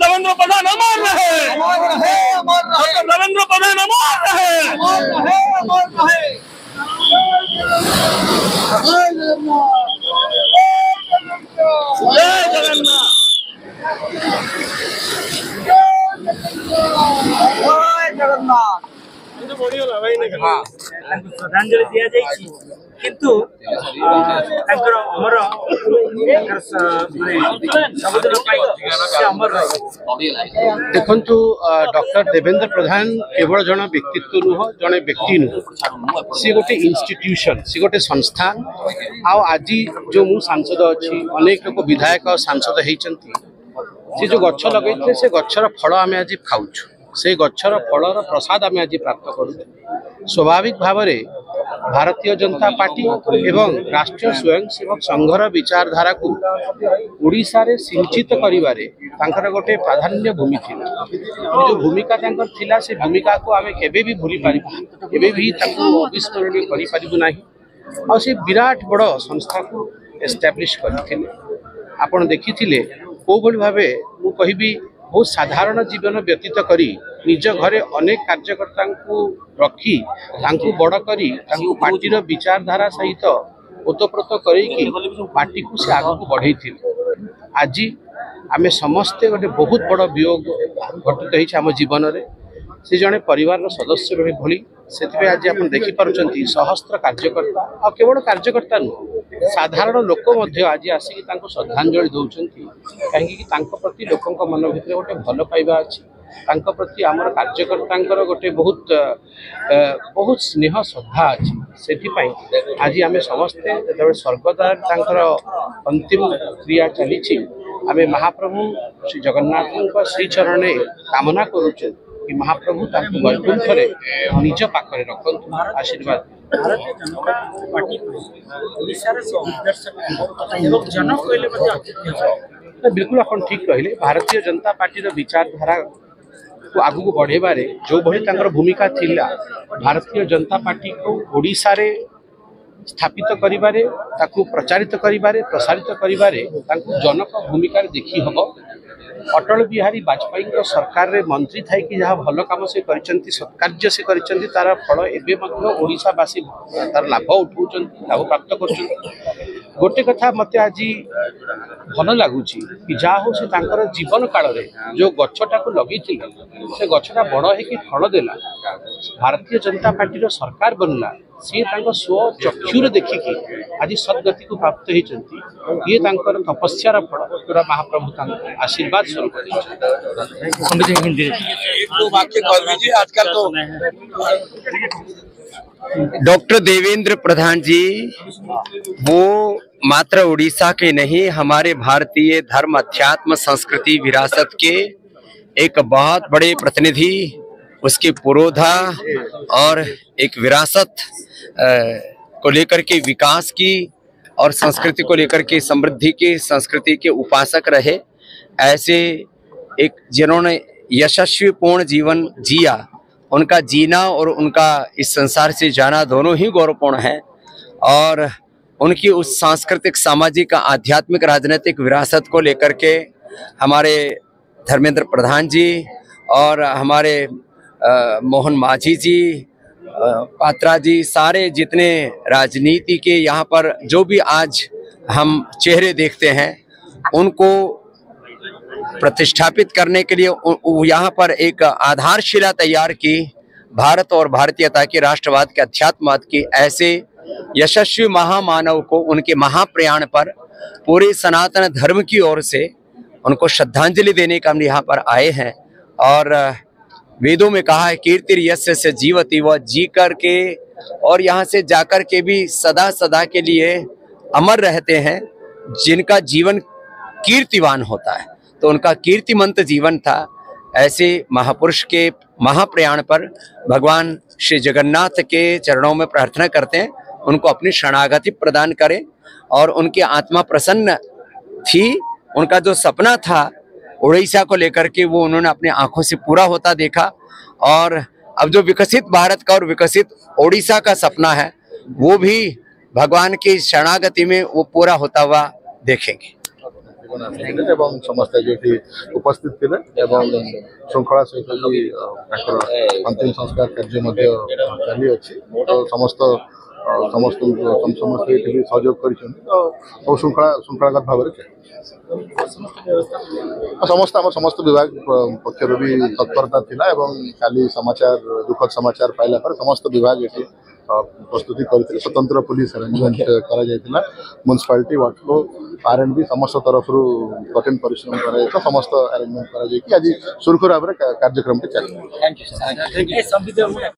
देवेंद्र प्रधान अमर रहे, डॉक्टर देवेंद्र प्रधान अमर रहे। जय जगन्नाथ। श्रद्धांजलि दिया जाइए किंतु अमर देखु डॉक्टर देवेंद्र प्रधान केवल जन व्यक्तित्व नुह जड़े व्यक्ति नुह सी गोटे इन्स्टिट्यूशन सी गोटे संस्थान आज जो मु सांसद अच्छी अनेक लोग विधायक सांसद होती सी जो गछ लगे से गचर फल आम आज खाऊ से गचर फलर प्रसाद आम आज प्राप्त करूँ। स्वाभाविक भाव में भारतीय जनता पार्टी एवं राष्ट्रीय स्वयंसेवक संघर विचारधारा को ओडिशा रे सिंचित करिवारे तांकर गोटे प्राधान्य भूमि थिला। जो भूमिका तांकर थिला से भूमिका को आमे केबे भी भूली पारिबा केबे भी ताको अविस्मरणीय करि पारिबु नाही। आ से विराट बड़ संस्था को एस्टैब्लिश करथिले। आपण देखिथिले को भली भाबे मु कहिबी बहुत साधारण जीवन व्यतीत करी निज घरे अनेक कार्यकर्ता रखी बड़ करी पार्टीर विचारधारा सहित ओतप्रोत करके पार्टी को से आग को बढ़ई थी। आज आमे समस्ते गोटे बहुत बड़ वियोग घटित होइछ आम जीवन रे। से जड़े परिवार सदस्य भली से आज आप देखिपुं सहस्त्र कार्यकर्ता आ केवल कार्यकर्ता नुह साधारण लोक आज आसिक श्रद्धांजलि दौरान कहीं प्रति लोक मन भर गोटे भल पाइबा अच्छी प्रति आमर कार्यकर्ता गोटे बहुत बहुत स्नेह श्रद्धा अच्छी से आज आम समस्ते जो स्वर्गद्वार अंतिम क्रिया चली आम महाप्रभु श्री जगन्नाथ श्री चरण कामना करुचे कि महाप्रभु वैकुंठ रे निज पाखरे रखंतु आशीर्वाद। भारतीय जनता पार्टी बिल्कुल आप ठीक कहले। भारतीय जनता पार्टी विचारधारा को आगू बढ़ेबारे जो भली भूमिका थिला भारतीय जनता पार्टी को ओडिशा रे स्थापित करिबारे ताकू प्रचारित करिबारे प्रसारित करिबारे ताकू जनक भूमिका देखी हबो। अटल बिहारी वाजपेयी सरकार रे मंत्री थाई कि जहाँ भल काम से करिसेंती सत्कार्य से करिसेंती तार फल एबे मध्य ओडिशावासी तार लाभ उठाउछंती लाभ प्राप्त करछंती। गोटे कथा मते आज भल लगुच कि जहाँ हो से तांकर जीवन काल रे जो गछटा को लगी से गछटा बड़ होकि फल देला भारतीय जनता पार्टी सरकार बनला सी स्व चक्षुर देखिकी आज सदगति को प्राप्त होती ये तपस्यार फल पूरा महाप्रभु आशीर्वाद स्वरूप। आजकल तो डॉक्टर देवेंद्र प्रधान जी वो मात्र उड़ीसा के नहीं हमारे भारतीय धर्म अध्यात्म संस्कृति विरासत के एक बहुत बड़े प्रतिनिधि उसके पुरोधा और एक विरासत को लेकर के विकास की और संस्कृति को लेकर के समृद्धि की संस्कृति के उपासक रहे। ऐसे एक जिन्होंने यशस्वीपूर्ण जीवन जिया उनका जीना और उनका इस संसार से जाना दोनों ही गौरवपूर्ण है और उनकी उस सांस्कृतिक सामाजिक आध्यात्मिक राजनीतिक विरासत को लेकर के हमारे धर्मेंद्र प्रधान जी और हमारे मोहन मांझी जी पात्रा जी सारे जितने राजनीति के यहाँ पर जो भी आज हम चेहरे देखते हैं उनको प्रतिष्ठापित करने के लिए यहाँ पर एक आधारशिला तैयार की भारत और भारतीयता के राष्ट्रवाद के अध्यात्मवाद की ऐसे यशस्वी महामानव को उनके महाप्रयाण पर पूरे सनातन धर्म की ओर से उनको श्रद्धांजलि देने का हम यहाँ पर आए हैं। और वेदों में कहा है कीर्ति यस्य से जीवति, वह जी करके और यहाँ से जाकर के भी सदा सदा के लिए अमर रहते हैं जिनका जीवन कीर्तिवान होता है। तो उनका कीर्तिमंत जीवन था। ऐसे महापुरुष के महाप्रयाण पर भगवान श्री जगन्नाथ के चरणों में प्रार्थना करते हैं उनको अपनी शरणागति प्रदान करें और उनकी आत्मा प्रसन्न थी। उनका जो सपना था उड़ीसा को लेकर के वो उन्होंने अपनी आंखों से पूरा होता देखा और अब जो विकसित भारत का और विकसित ओडिशा का सपना है वो भी भगवान की शरणागति में वो पूरा होता हुआ देखेंगे। समस्त ये उपस्थित थे श्रृंखला सहित अंतिम संस्कार कार्य चली अच्छी तो समस्त समस्त सहयोग कर श्रृंखलागत भाव समस्त समस्त विभाग पक्षर भी तत्परता थिला काली समाचार दुखद समाचार पाइला पर समस्त विभाग ये प्रस्तुति करते स्वतंत्र पुलिस अरेंजमेंट करा जायतिला म्युनिसिपालिटी वाटको आरएनबी समस्त तरफ कठिन परिश्रम करा समस्त अरेंजमेंट करा आज सुरखुर भाव कार्यक्रम चल।